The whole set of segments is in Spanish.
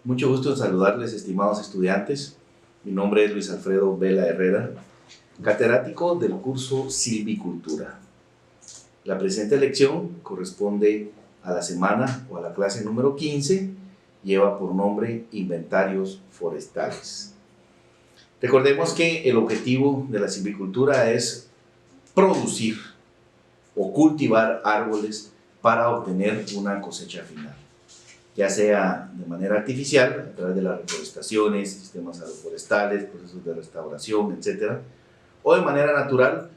Mucho gusto en saludarles, estimados estudiantes. Mi nombre es Luis Alfredo Vela Herrera, catedrático del curso Silvicultura. La presente lección corresponde a la semana o a la clase número 15, lleva por nombre Inventarios Forestales. Recordemos que el objetivo de la silvicultura es producir o cultivar árboles para obtener una cosecha final, ya sea de manera artificial, a través de las reforestaciones, sistemas agroforestales, procesos de restauración, etc., o de manera natural,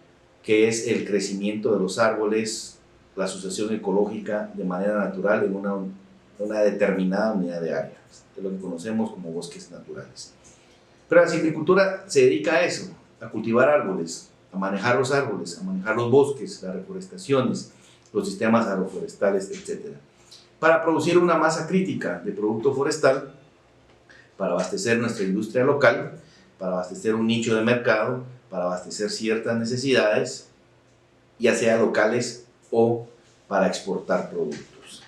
que es el crecimiento de los árboles, la sucesión ecológica de manera natural en una determinada unidad de área, de lo que conocemos como bosques naturales. Pero la silvicultura se dedica a eso, a cultivar árboles, a manejar los árboles, a manejar los bosques, las reforestaciones, los sistemas agroforestales, etc., para producir una masa crítica de producto forestal, para abastecer nuestra industria local, para abastecer un nicho de mercado, para abastecer ciertas necesidades, ya sea locales o para exportar productos.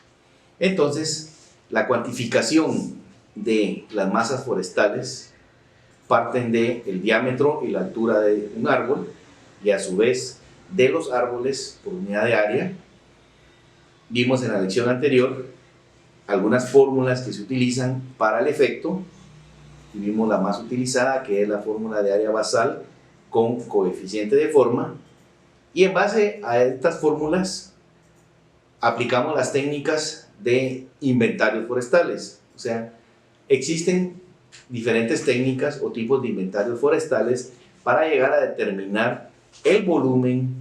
Entonces, la cuantificación de las masas forestales parten del diámetro y la altura de un árbol y a su vez de los árboles por unidad de área. Vimos en la lección anterior algunas fórmulas que se utilizan para el efecto y vimos la más utilizada, que es la fórmula de área basal con coeficiente de forma, y en base a estas fórmulas aplicamos las técnicas de inventarios forestales. O sea, existen diferentes técnicas o tipos de inventarios forestales para llegar a determinar el volumen,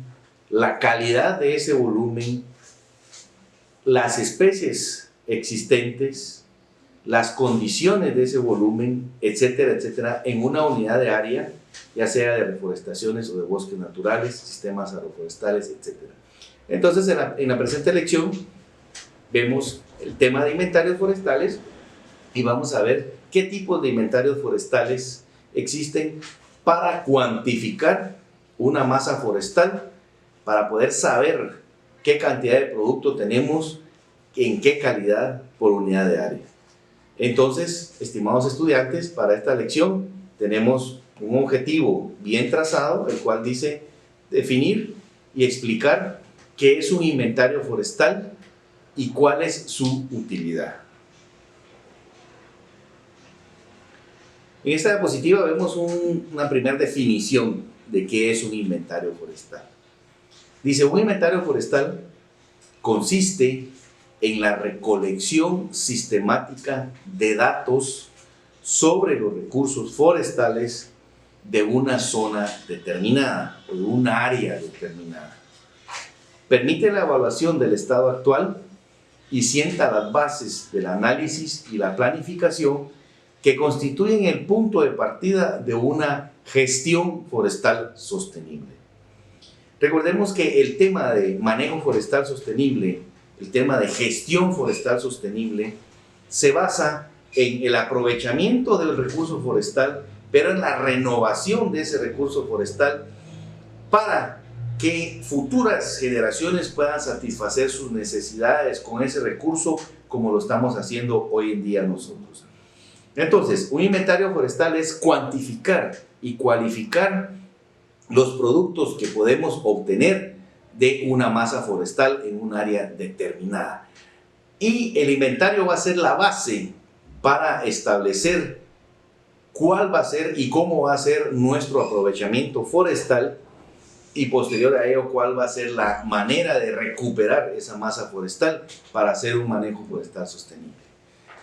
la calidad de ese volumen, las especies existentes, las condiciones de ese volumen, etcétera, etcétera, en una unidad de área, ya sea de reforestaciones o de bosques naturales, sistemas agroforestales, etcétera. Entonces, en la presente lección vemos el tema de inventarios forestales y vamos a ver qué tipos de inventarios forestales existen para cuantificar una masa forestal, para poder saber qué cantidad de producto tenemos, en qué calidad por unidad de área. Entonces, estimados estudiantes, para esta lección tenemos un objetivo bien trazado, el cual dice definir y explicar qué es un inventario forestal y cuál es su utilidad. En esta diapositiva vemos una primera definición de qué es un inventario forestal. Dice, un inventario forestal consiste en la recolección sistemática de datos sobre los recursos forestales de una zona determinada o de un área determinada. Permite la evaluación del estado actual y sienta las bases del análisis y la planificación que constituyen el punto de partida de una gestión forestal sostenible. Recordemos que el tema de manejo forestal sostenible, el tema de gestión forestal sostenible, se basa en el aprovechamiento del recurso forestal, pero en la renovación de ese recurso forestal para que futuras generaciones puedan satisfacer sus necesidades con ese recurso como lo estamos haciendo hoy en día nosotros. Entonces, un inventario forestal es cuantificar y cualificar los productos que podemos obtener de una masa forestal en un área determinada. Y el inventario va a ser la base para establecer cuál va a ser y cómo va a ser nuestro aprovechamiento forestal y posterior a ello cuál va a ser la manera de recuperar esa masa forestal para hacer un manejo forestal sostenible.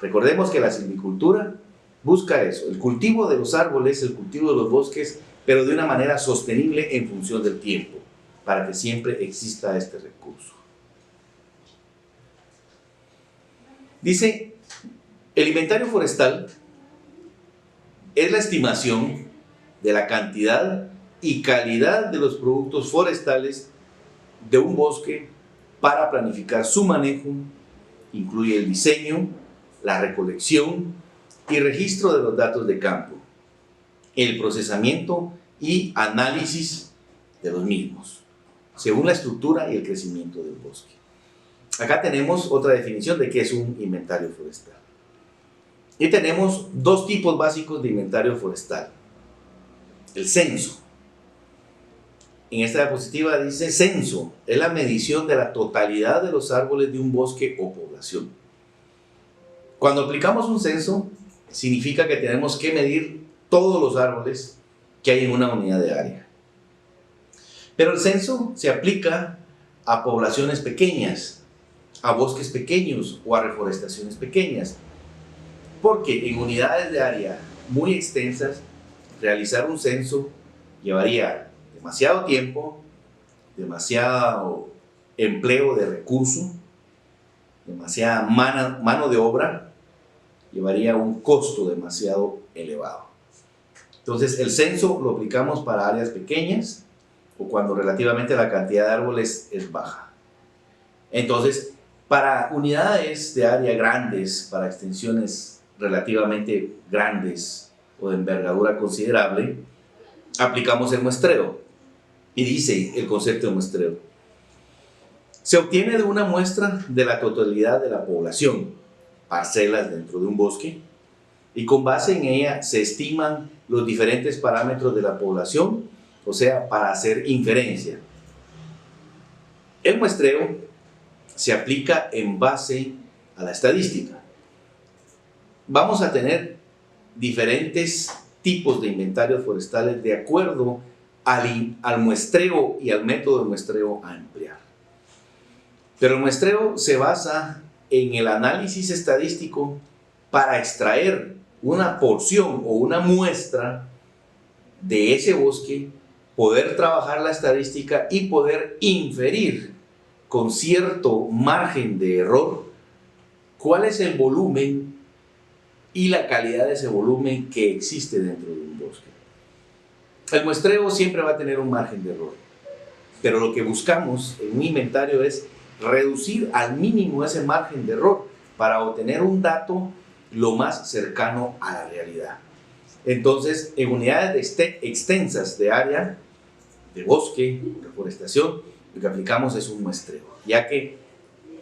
Recordemos que la silvicultura busca eso, el cultivo de los árboles, el cultivo de los bosques, pero de una manera sostenible en función del tiempo, para que siempre exista este recurso. Dice, el inventario forestal es la estimación de la cantidad y calidad de los productos forestales de un bosque para planificar su manejo, incluye el diseño, la recolección y registro de los datos de campo, el procesamiento y análisis de los mismos, según la estructura y el crecimiento del bosque. Acá tenemos otra definición de qué es un inventario forestal. Y tenemos dos tipos básicos de inventario forestal. El censo. En esta diapositiva dice censo, es la medición de la totalidad de los árboles de un bosque o población. Cuando aplicamos un censo, significa que tenemos que medir todos los árboles que hay en una unidad de área. Pero el censo se aplica a poblaciones pequeñas, a bosques pequeños o a reforestaciones pequeñas, porque en unidades de área muy extensas, realizar un censo llevaría demasiado tiempo, demasiado empleo de recursos, demasiada mano de obra, llevaría un costo demasiado elevado. Entonces el censo lo aplicamos para áreas pequeñas o cuando relativamente la cantidad de árboles es baja. Entonces, para unidades de área grandes, para extensiones relativamente grandes o de envergadura considerable, aplicamos el muestreo. Y dice el concepto de muestreo: se obtiene de una muestra de la totalidad de la población, parcelas dentro de un bosque, y con base en ella se estiman los diferentes parámetros de la población, o sea, para hacer inferencia. El muestreo se aplica en base a la estadística. Vamos a tener diferentes tipos de inventarios forestales de acuerdo al muestreo y al método de muestreo a emplear. Pero el muestreo se basa en el análisis estadístico para extraer una porción o una muestra de ese bosque, poder trabajar la estadística y poder inferir con cierto margen de error cuál es el volumen y la calidad de ese volumen que existe dentro de un bosque. El muestreo siempre va a tener un margen de error, pero lo que buscamos en un inventario es reducir al mínimo ese margen de error para obtener un dato lo más cercano a la realidad. Entonces, en unidades extensas de área, de bosque, reforestación, lo que aplicamos es un muestreo, ya que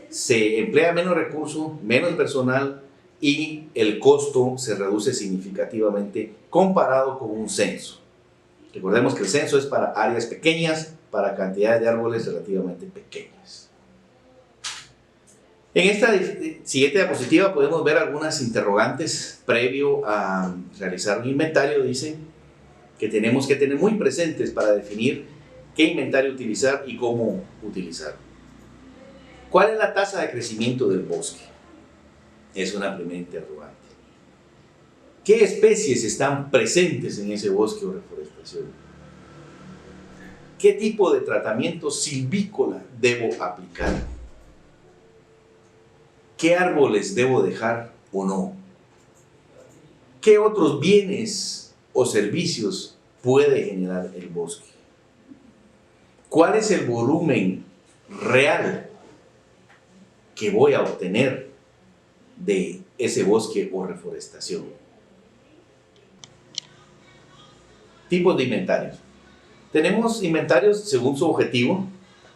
se emplea menos recurso, menos personal y el costo se reduce significativamente comparado con un censo. Recordemos que el censo es para áreas pequeñas, para cantidades de árboles relativamente pequeñas. En esta siguiente diapositiva podemos ver algunas interrogantes previo a realizar un inventario. Dice que tenemos que tener muy presentes para definir qué inventario utilizar y cómo utilizarlo. ¿Cuál es la tasa de crecimiento del bosque? Es una primera interrogante. ¿Qué especies están presentes en ese bosque o reforestación? ¿Qué tipo de tratamiento silvícola debo aplicar? ¿Qué árboles debo dejar o no? ¿Qué otros bienes o servicios puede generar el bosque? ¿Cuál es el volumen real que voy a obtener de ese bosque o reforestación? Tipos de inventarios. Tenemos inventarios según su objetivo.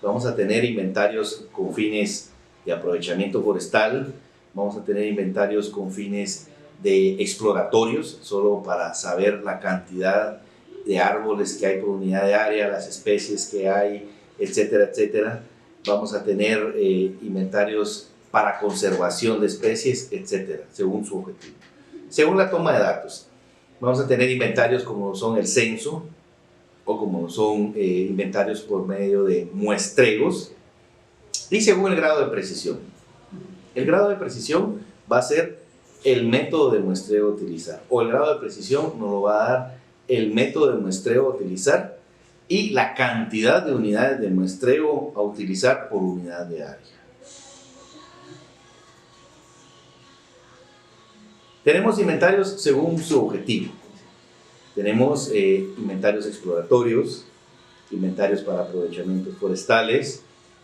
Vamos a tener inventarios con fines de aprovechamiento forestal, vamos a tener inventarios con fines de exploratorios, solo para saber la cantidad de árboles que hay por unidad de área, las especies que hay, etcétera, etcétera. Vamos a tener inventarios para conservación de especies, etcétera, según su objetivo. Según la toma de datos, vamos a tener inventarios como son el censo, o como son inventarios por medio de muestreos, y según el grado de precisión. El grado de precisión va a ser el método de muestreo a utilizar, o el grado de precisión nos lo va a dar el método de muestreo a utilizar y la cantidad de unidades de muestreo a utilizar por unidad de área. Tenemos inventarios según su objetivo. Tenemos inventarios exploratorios, inventarios para aprovechamientos forestales,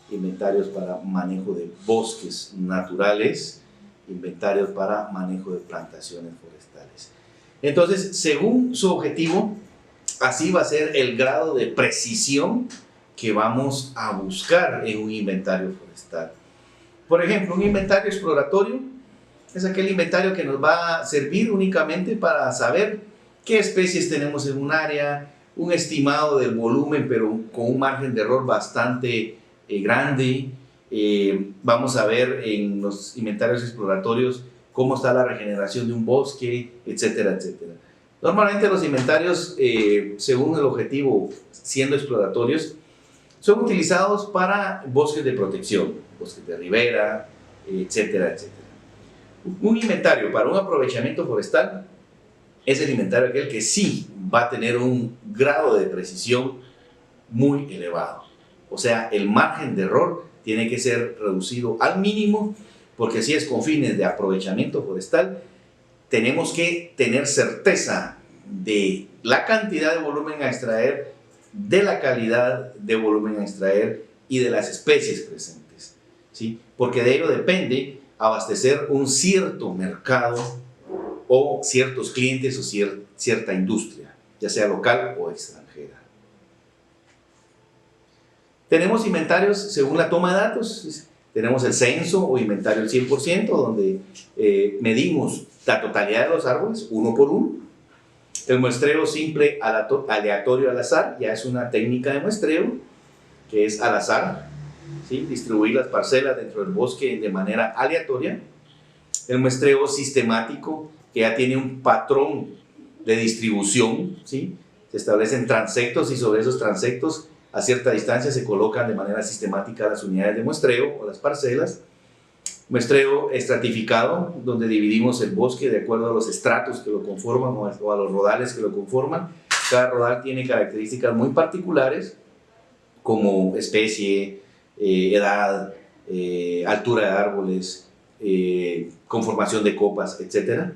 inventarios para manejo de bosques naturales, inventarios para manejo de plantaciones forestales. Entonces, según su objetivo, así va a ser el grado de precisión que vamos a buscar en un inventario forestal. Por ejemplo, un inventario exploratorio es aquel inventario que nos va a servir únicamente para saber qué especies tenemos en un área, un estimado del volumen, pero con un margen de error bastante grande. Vamos a ver en los inventarios exploratorios cómo está la regeneración de un bosque, etcétera, etcétera. Normalmente los inventarios, según el objetivo, siendo exploratorios, son utilizados para bosques de protección, bosques de ribera, etcétera, etcétera. Un inventario para un aprovechamiento forestal es el inventario aquel que sí va a tener un grado de precisión muy elevado. O sea, el margen de error tiene que ser reducido al mínimo, porque si es con fines de aprovechamiento forestal, tenemos que tener certeza de la cantidad de volumen a extraer, de la calidad de volumen a extraer y de las especies presentes, ¿sí? Porque de ello depende abastecer un cierto mercado o ciertos clientes o cierta industria, ya sea local o extranjera. Tenemos inventarios según la toma de datos. Tenemos el censo o inventario al 100%, donde medimos la totalidad de los árboles, uno por uno. El muestreo simple aleatorio al azar, ya es una técnica de muestreo, que es al azar, ¿sí? Distribuir las parcelas dentro del bosque de manera aleatoria. El muestreo sistemático, que ya tiene un patrón de distribución, ¿sí? Se establecen transectos y sobre esos transectos a cierta distancia se colocan de manera sistemática las unidades de muestreo o las parcelas. Muestreo estratificado, donde dividimos el bosque de acuerdo a los estratos que lo conforman o a los rodales que lo conforman. Cada rodal tiene características muy particulares, como especie, edad, altura de árboles, conformación de copas, etc.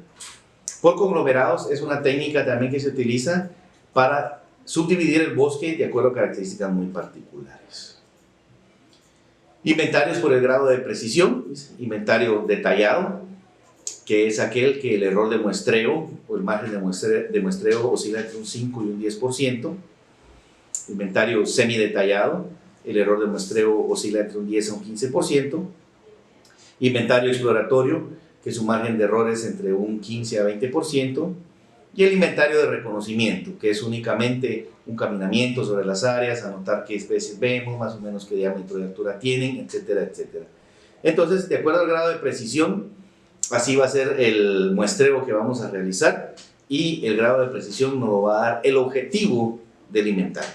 Por conglomerados es una técnica también que se utiliza para subdividir el bosque de acuerdo a características muy particulares. Inventarios por el grado de precisión, inventario detallado, que es aquel que el error de muestreo o el margen de muestreo oscila entre un 5 y un 10%. Inventario semidetallado, el error de muestreo oscila entre un 10 a un 15%. Inventario exploratorio, que su margen de error es entre un 15 a 20%. Y el inventario de reconocimiento, que es únicamente un caminamiento sobre las áreas, anotar qué especies vemos, más o menos qué diámetro de altura tienen, etcétera, etcétera. Entonces, de acuerdo al grado de precisión, así va a ser el muestreo que vamos a realizar, y el grado de precisión nos va a dar el objetivo del inventario.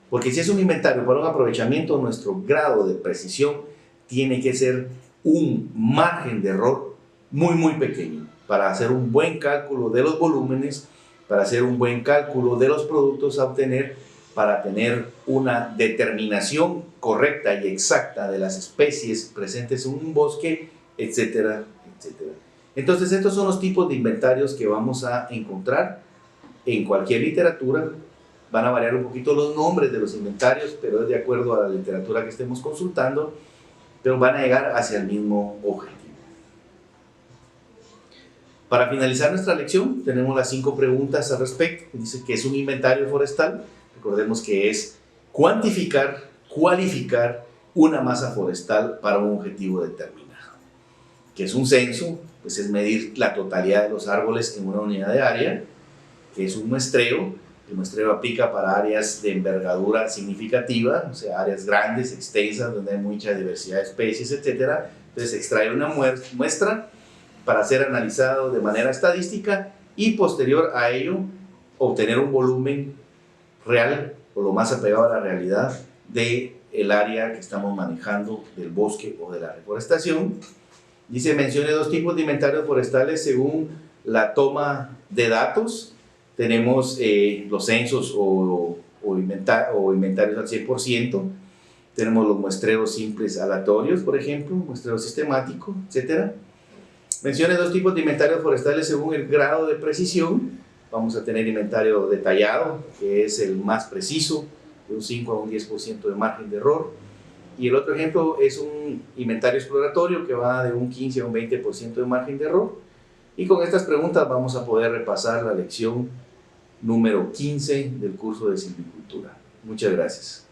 Porque si es un inventario para un aprovechamiento, nuestro grado de precisión tiene que ser un margen de error muy, muy pequeño, para hacer un buen cálculo de los volúmenes, para hacer un buen cálculo de los productos a obtener, para tener una determinación correcta y exacta de las especies presentes en un bosque, etcétera, etcétera. Entonces, estos son los tipos de inventarios que vamos a encontrar en cualquier literatura. Van a variar un poquito los nombres de los inventarios, pero es de acuerdo a la literatura que estemos consultando, pero van a llegar hacia el mismo objetivo. Para finalizar nuestra lección, tenemos las 5 preguntas al respecto. Dice que es un inventario forestal. Recordemos que es cuantificar, cualificar una masa forestal para un objetivo determinado. Que es un censo, pues es medir la totalidad de los árboles en una unidad de área. Que es un muestreo. El muestreo aplica para áreas de envergadura significativa, o sea, áreas grandes, extensas, donde hay mucha diversidad de especies, etc. Entonces se extrae una muestra para ser analizado de manera estadística y posterior a ello obtener un volumen real o lo más apegado a la realidad del área que estamos manejando, del bosque o de la reforestación. Dice, mencione 2 tipos de inventarios forestales según la toma de datos. Tenemos los censos o inventarios al 100%. Tenemos los muestreos simples aleatorios, por ejemplo, muestreo sistemático, etc. Mencione 2 tipos de inventarios forestales según el grado de precisión. Vamos a tener inventario detallado, que es el más preciso, de un 5 a un 10% de margen de error. Y el otro ejemplo es un inventario exploratorio que va de un 15 a un 20% de margen de error. Y con estas preguntas vamos a poder repasar la lección número 15 del curso de silvicultura. Muchas gracias.